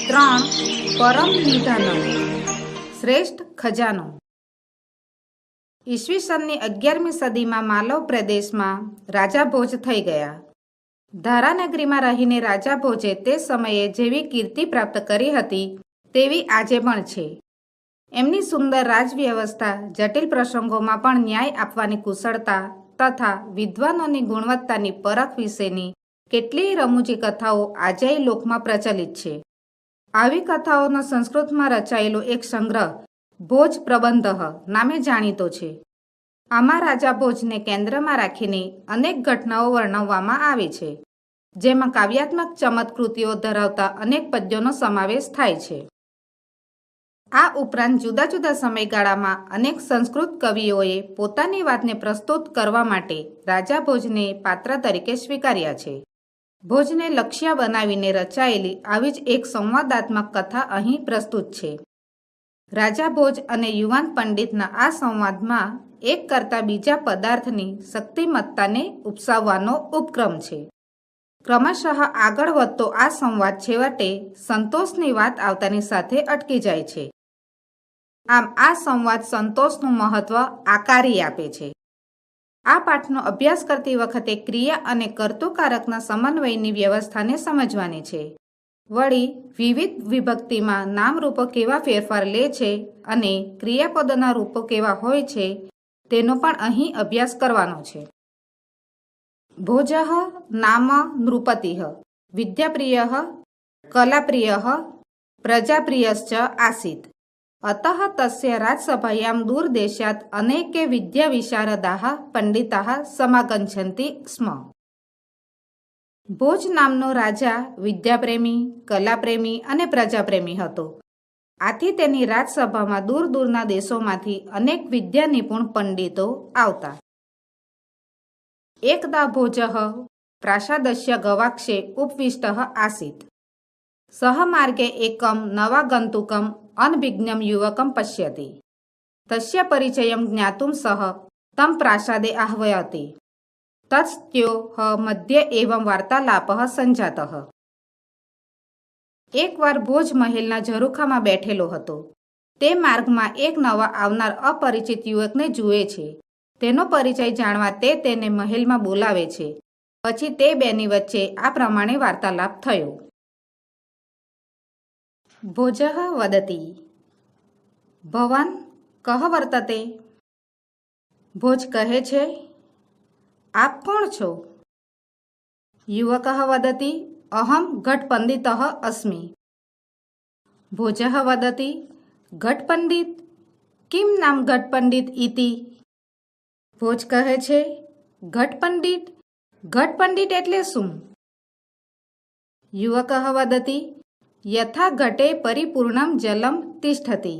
3. પરમ નિધાનમ શ્રેષ્ઠ ખજાનો. ઈસવીસનની 11મી સદીમાં માલવ પ્રદેશમાં રાજા ભોજ થઈ ગયા. ધારાનગરીમાં રહીને રાજા ભોજે તે સમયે જેવી કીર્તિ પ્રાપ્ત કરી હતી તેવી આજે પણ છે. એમની સુંદર રાજવ્યવસ્થા, જટિલ પ્રસંગોમાં પણ ન્યાય આપવાની કુશળતા તથા વિદ્વાનોની ગુણવત્તાની પરખ વિશેની કેટલીય રમૂજી કથાઓ આજેય લોકમાં પ્રચલિત છે. આવી કથાઓનો સંસ્કૃતમાં રચાયેલો એક સંગ્રહ ભોજ પ્રબંધ નામે જાણીતો છે. આમાં રાજા ભોજને કેન્દ્રમાં રાખીને અનેક ઘટનાઓ વર્ણવવામાં આવે છે, જેમાં કાવ્યાત્મક ચમત્કૃતિઓ ધરાવતા અનેક પદ્યોનો સમાવેશ થાય છે. આ ઉપરાંત જુદા જુદા સમયગાળામાં અનેક સંસ્કૃત કવિઓએ પોતાની વાતને પ્રસ્તુત કરવા માટે રાજા ભોજને પાત્ર તરીકે સ્વીકાર્યા છે. ભોજને લક્ષ્ય બનાવીને રચાયેલી આવી જ એક સંવાદાત્મક કથા અહીં પ્રસ્તુત છે. રાજા ભોજ અને યુવાન પંડિતના આ સંવાદમાં એક કરતાં બીજા પદાર્થની શક્તિમત્તાને ઉપસાવવાનો ઉપક્રમ છે. ક્રમશઃ આગળ વધતો આ સંવાદ છેવટે સંતોષની વાત આવતાની સાથે અટકી જાય છે. આમ આ સંવાદ સંતોષનું મહત્વ આકારી આપે છે. આ પાઠનો અભ્યાસ કરતી વખતે ક્રિયા અને કર્તૃકારકના સમન્વયની વ્યવસ્થાને સમજવાની છે. વળી વિવિધ વિભક્તિમાં નામરૂપો કેવા ફેરફાર લે છે અને ક્રિયાપદોના રૂપો કેવા હોય છે તેનો પણ અહીં અભ્યાસ કરવાનો છે. ભોજ નામ નૃપતિઃ વિદ્યાપ્રિય કલાપ્રિય પ્રજાપ્રિયશ્ચ આસીત. અતઃ તસ્ય રાજસભાયાં દૂરદેશાત અનેકે વિદ્યાવિશારદાઃ પંડિતાઃ સમાગચ્છન્તિ સ્મ. ભોજ નામનો રાજા વિદ્યાપ્રેમી, કલાપ્રેમી અને પ્રજાપ્રેમી હતો. આથી તેની રાજસભામાં દૂર દૂરના દેશોમાંથી અનેક વિદ્યા નિપુણ પંડિતો આવતા. એકદા ભોજ પ્રાસાદસ્ય ગવાક્ષે ઉપવિષ્ટઃ આસીત. સહ માર્ગે એકમ નવાગંતુકમ અનભિજ્ઞમ યુવકમ પશ્યતિ. તસ્ય પરિચયમ જ્ઞાતુમ સહ તમ પ્રાસાદે આહ્વયતિ. તત્સ્ત્યોઃ મધ્યે એવં વાર્તાલાપઃ સંજાતઃ. એકવાર ભોજ મહેલના ઝરૂખામાં બેઠેલો હતો. તે માર્ગમાં એક નવા આવનાર અપરિચિત યુવકને જુએ છે. તેનો પરિચય જાણવા તે તેને મહેલમાં બોલાવે છે. પછી તે બેની વચ્ચે આ પ્રમાણે વાર્તાલાપ થયો. ભોજ વદતિ ભવાન કહ વર્તતે. ભોજ કહે છે, આપ કોણ છો? યુવક વદતિ અહમ ઘટપંડિત અસ્મિ. ભોજ વદતિ ઘટપંડિત કિમ નામ ઘટપંડિત ઇતિ. ભોજ કહે છે, ઘટપંડિત ઘટપંડિત એટલે શું? યુવક વદતિ યથા ઘટે પરિપૂર્ણમ જલમ તિષ્ઠતિ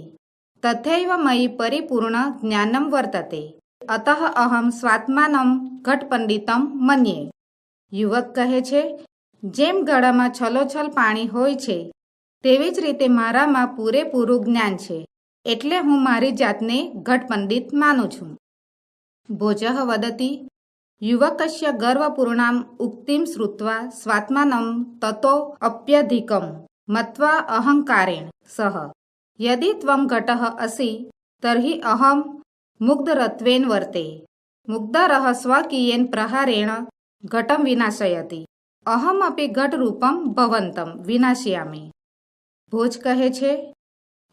તથૈવ મયિ પરિપૂર્ણ જ્ઞાનમ વર્તતે અતઃ અહમ સ્વાત્માનમ ઘટપંડિતમ મન્યે. યુવક કહે છે, જેમ ગળામાં છલોછલ પાણી હોય છે તેવી જ રીતે મારામાં પૂરેપૂરું જ્ઞાન છે, એટલે હું મારી જાતને ઘટપંડિત માનું છું. ભોજ વદતિ યુવકસ્ય ગર્વપૂર્ણામ ઉક્તિમ શ્રુત્વા સ્વાત્માનમ તતો અપ્યધિકમ મત્વા અહંકારેણ સહ યદિ ત્વમ ઘટઃ અસि તર્હિ અહમ મુગ્ધરત્વેન વર્તે. મુગ્ધરઃ સ્વકીયેન પ્રહારેણ ઘટમ વિનાશયતિ. અહમ અપી ઘટરૂપમ ભવંતમ વિનાશયામિ. ભોજ કહે છે,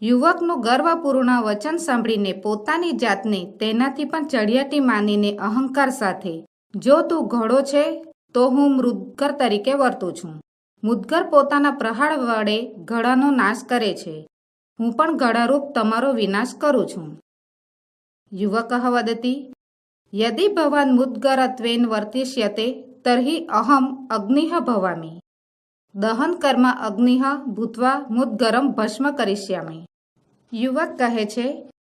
યુવકનું ગર્વપૂર્ણ વચન સાંભળીને પોતાની જાતને તેનાથી પણ ચડિયાતી માનીને અહંકાર સાથે, જો તું ઘોડો છે તો હું મુદ્ગર તરીકે વર્તું છું. મુદ્ગર પોતાના પ્રહાર વડે ઘડાનો નાશ કરે છે. હું પણ ઘડારૂપ તમારો વિનાશ કરું છું. યુવક વદતિ યદિ ભવાન મુદ્ગરત્વેન વર્તિષ્યતે તર્હિ અહમ અગ્નિઃ ભવામિ. દહન કર્મ અગ્નિઃ ભૂત્વા મુદ્ગરમ ભસ્મ કરિષ્યામિ. યુવક કહે છે,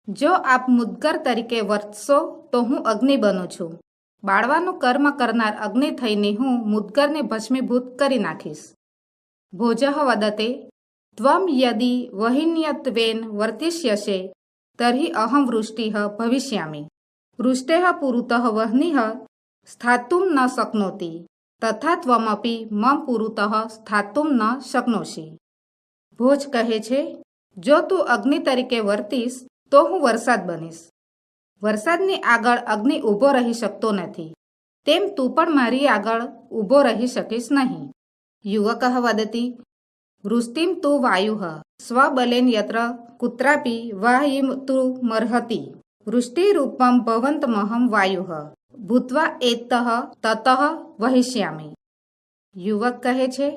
જો આપ મુદ્ગર તરીકે વર્તશો તો હું અગ્નિ બનું છું. બાળવાનું કર્મ કરનાર અગ્નિ થઈને હું મુદ્ગરને ભસ્મીભૂત કરી નાખીશ. ભોજ વદતે ત્વમ યદિ વહિન્યત્વેન વર્તિષ્યસે તર્હિ અહમ વૃષ્ટિઃ ભવિષ્યામિ. વૃષ્ટેઃ પુરુતઃ વહ્નિઃ સ્થાતુમ ન શક્નોતિ તથા ત્વમપી મમ પુરુતઃ સ્થાતુમ ન શક્નોષિ. ભોજ કહે છે, જો તું અગ્નિ તરીકે વર્તીશ તો હું વરસાદ બનીશ. વરસાદની આગળ અગ્નિ ઊભો રહી શકતો નથી, તેમ તું પણ મારી આગળ ઊભો રહી શકીશ નહીં. યુવક વદતી વૃષ્ટિમ તું વાયુઃ સ્વબલેન યત્ર કુત્રાપી વાહિમ તું મર્હતિ વૃષ્ટિરૂપમ ભવંતમહં વાયુઃ ભૂત્વા એતઃ તતઃ વહિષ્યામિ. યુવક કહે છે,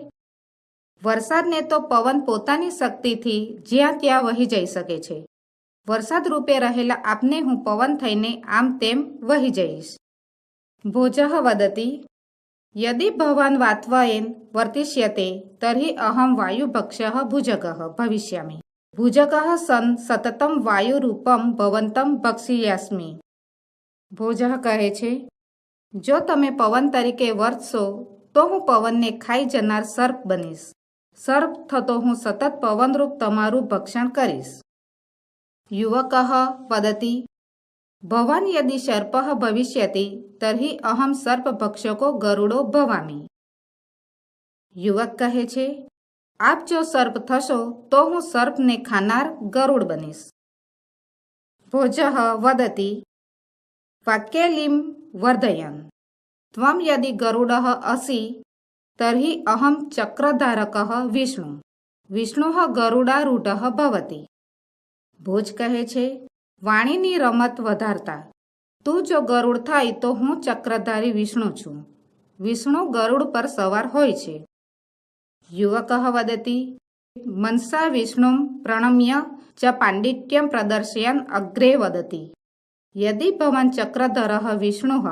વરસાદને તો પવન પોતાની શક્તિથી જ્યાં ત્યાં વહી જઈ શકે છે. વરસાદ રૂપે રહેલા આપને હું પવન થઈને આમ તેમ વહી જઈશ. ભોજઃ વદતી યદિ ભવાન વાત્વયેન વર્તિષ્યતે તર્હિ અહમ વાયુભક્ષઃ ભુજગઃ ભવિષ્યામિ. ભુજગઃ સન સતતમ વાયુરૂપમ ભવંતમ ભક્ષિષ્યામિ. ભોજઃ કહે છે, જો તમે પવન તરીકે વર્તશો તો હું પવનને ખાઈ જનાર સર્પ બનીશ. સર્પ થતો હું સતત પવનરૂપ તમારું ભક્ષણ કરીશ. યુવક વદતી ભવાન યદિ સર્પઃ ભવિષ્યતિ તર્હિ અહમ સર્પભક્ષકો ગરુડો ભવામિ. યુવક કહે છે, આપ જો સર્પ થશો તો હું સર્પને ખાનાર ગરુડ બનીશ. ભોજઃ વદતી વાક્યલીમ વર્ધયન ત્વમ યદિ ગરુડઃ અસી તર્હિ અહમ ચક્રધારકઃ વિષ્ણુ વિષ્ણુઃ ગરુડારૂઢઃ ભવતિ. ભોજ કહે છે, વાણીની રમત વધારતા તું જો ગરુડ થાય તો હું ચક્રધારી વિષ્ણુ છું. વિષ્ણુ ગરુડ પર સવાર હોય છે. યુવક વદતી મનસા વિષ્ણું પ્રણમ્ય ચ પાંડિત્યમ પ્રદર્શયન અગ્રે વદતી યદિ ભવાન ચક્રધરઃ વિષ્ણુઃ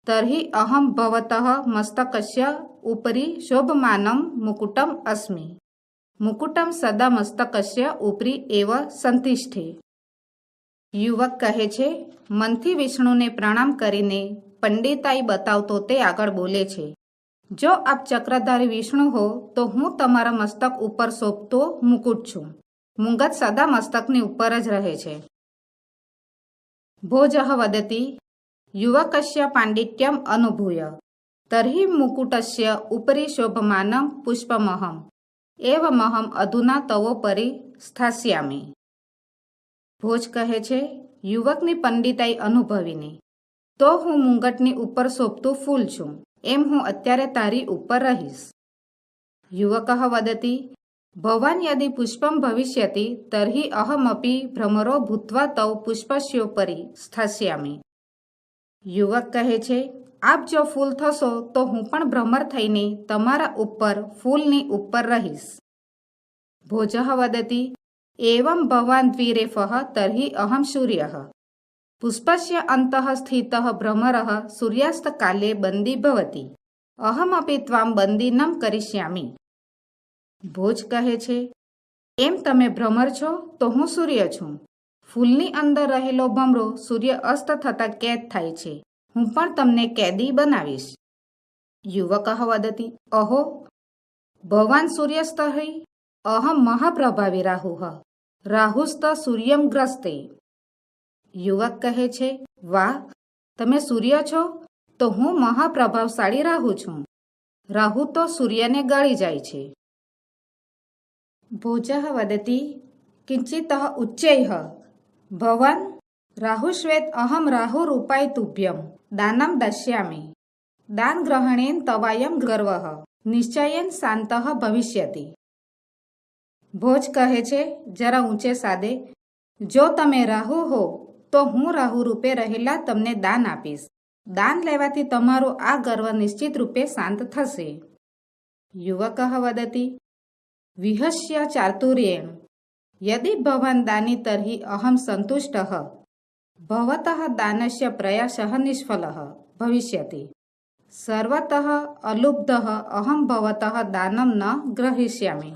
તર્હિ અહમ ભવતઃ મસ્તકસ્ય ઉપરી શોભમાनं મુકુટમ અસ્મિ. મુકુટમ સદા મસ્તકસ્ય ઉપરી એવ સંતિષ્ઠે. યુવક કહે છે, મનથી વિષ્ણુને પ્રણામ કરીને પંડિતાઈ બતાવતો તે આગળ બોલે છે, જો આપ ચક્રધારી વિષ્ણુ હો તો હું તમારા મસ્તક ઉપર શોભતો મુકુટ છું. મુંગત સદા મસ્તકની ઉપર જ રહે છે. ભોજઃ વદતી યુવકસ્ય પાંડિત્યમ અનુભૂય તર્હિ મુકુટસ્ય ઉપરી શોભમાनं પુષ્પમહં એવમહં અધુના તવોપરી સ્થાસ્યામિ. ભોજ કહે છે, યુવકની પંડિતાઈ અનુભવીને તો હું મુંગટની ઉપર શોભતું ફૂલ છું, એમ હું અત્યારે તારી ઉપર રહીશ. યુવક વદતી ભવાન યદિ પુષ્પમ ભવિષ્યતિ તર્હિ અહમપી ભ્રમરો ભૂત્વા તવ પુષ્પસ્યોપરી સ્થાસ્યામિ. યુવક કહે છે, આપ જો ફૂલ થશો તો હું પણ ભ્રમર થઈને તમારા ઉપર ફૂલની ઉપર રહીશ. ભોજઃ વદતી એવં ભવાન દ્વિરેફઃ તર્હિ અહમ સૂર્યઃ પુષ્પસ્ય અંતઃ સ્થિતઃ ભ્રમરઃ સૂર્યાસ્તકાલે બંદી ભવતિ અહમપી ત્વામ બંદીનમ કરિષ્યામિ. ભોજ કહે છે, એમ તમે ભ્રમર છો તો હું સૂર્ય છું. ફૂલની અંદર રહેલો ભમરો સૂર્ય અસ્ત થતાં કેદ થાય છે. હું પણ તમને કેદી બનાવીશ. યુવક વદતી અહો ભવાન સૂર્યસ્તઃ અહમ મહાપ્રભાવી રાહુઃ રાહુસ્ત સૂર્યમ ગ્રસ્તે. યુવક કહે છે, વાહ, તમે સૂર્ય છો તો હું મહાપ્રભાવશાળી રાહુ છું. રાહુ તો સૂર્યને ગળી જાય છે. ભોજઃ વદતી કિંચિત ઉચ્ચૈઃ ભવાન રાહુશ્વેત અહમ રાહુરૂપાય તુભ્યમ દાનમ દાસ્યામિ. દાન ગ્રહણેન તવાયમ ગર્વઃ નિશ્ચયેન શાંતઃ ભવિષ્યતિ. ભોજ કહે છે, જરા ઊંચે સાદે, જો તમે રાહુ હો તો હું રાહુ રૂપે રહેલા તમને દાન આપીશ. દાન લેવાથી તમારો આ ગર્વ નિશ્ચિત રૂપે શાંત થશે. યુવક વદતી વિહસ્ય ચાતુર્યેણ યદિ ભવાન દાની તર્હિ અહમ સંતુષ્ટઃ ભવતઃ દાનસ્ય પ્રયાસઃ નિષ્ફલઃ ભવિષ્યતિ સર્વતઃ અલુબ્ધઃ અહમ ભવતઃ દાનમ ન ગ્રહિષ્યામિ.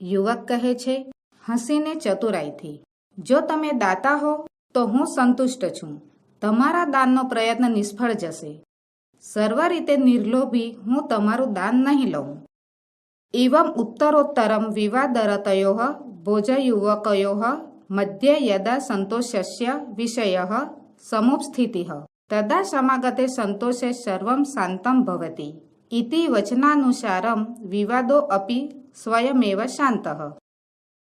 યુવક કહે છે, હસીને ચતુરાઈથી, જો તમે દાતા હો તો હું સંતુષ્ટ છું. તમારા દાનનો પ્રયત્ન નિષ્ફળ જશે. સર્વ રીતે નિર્લોભી હું તમારું દાન નહીં લઉં. એવમ ઉત્તરોત્તરમ વિવાદરતયોઃ ભોજયુવકયોઃ મધ્યે યદા સંતોષસ્ય વિષયઃ સમુપસ્થિતિઃ તદા સમાગતે સંતોષે સર્વં શાંતં ભવતિ ઇતિ વચનાનુસારમ વિવાદો અપી સ્વયમેવ શાંતઃ.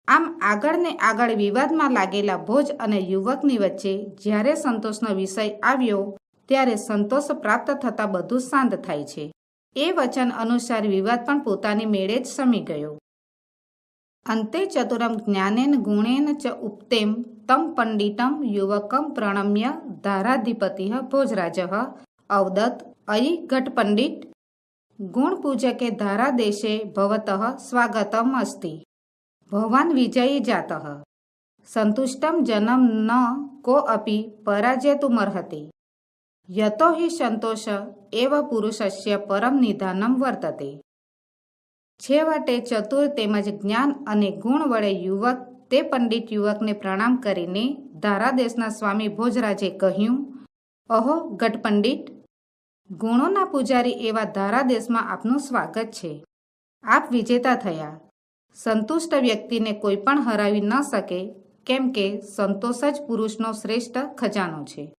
આમ આગળ ને આગળ વિવાદમાં લાગેલા ભોજ અને યુવકની વચ્ચે જ્યારે સંતોષનો વિષય આવ્યો ત્યારે સંતોષ પ્રાપ્ત થતાં બધું શાંત થાય છે. એ વચન અનુસાર વિવાદ પણ પોતાની મેળે જ શમી ગયો. અંતે ચતુરમ જ્ઞાનેન ગુણેન ચ ઉપતેમ તમ પંડિતમ યુવકમ પ્રણમ્ય ધારાધિપતિ ભોજરાજ અવદત્ત અયિ ઘટપંડિત ગુણપૂજકે ધારાદેશે ભવતઃ સ્વાગતમ અસ્તિ. ભવાન વિજયી જાતઃ સંતુષ્ટમ જનમ ન કો અપી પરાજેતુમર્હતિ. યતો હિ સંતોષ એવ પુરુષસ્ય પરમ નિધાનમ વર્તતે. છેવટે ચતુર તેમજ જ્ઞાન અને ગુણ વડે યુવક તે પંડિત યુવકને પ્રણામ કરીને ધારાદેશના સ્વામી ભોજરાજે કહ્યું, અહો ઘટપંડિત, ગુણોના પૂજારી એવા ધારાદેશમાં આપનું સ્વાગત છે. આપ વિજેતા થયા. સંતુષ્ટ વ્યક્તિને કોઈ પણ હરાવી ન શકે, કેમ કે સંતોષ જ પુરુષનો શ્રેષ્ઠ ખજાનો છે.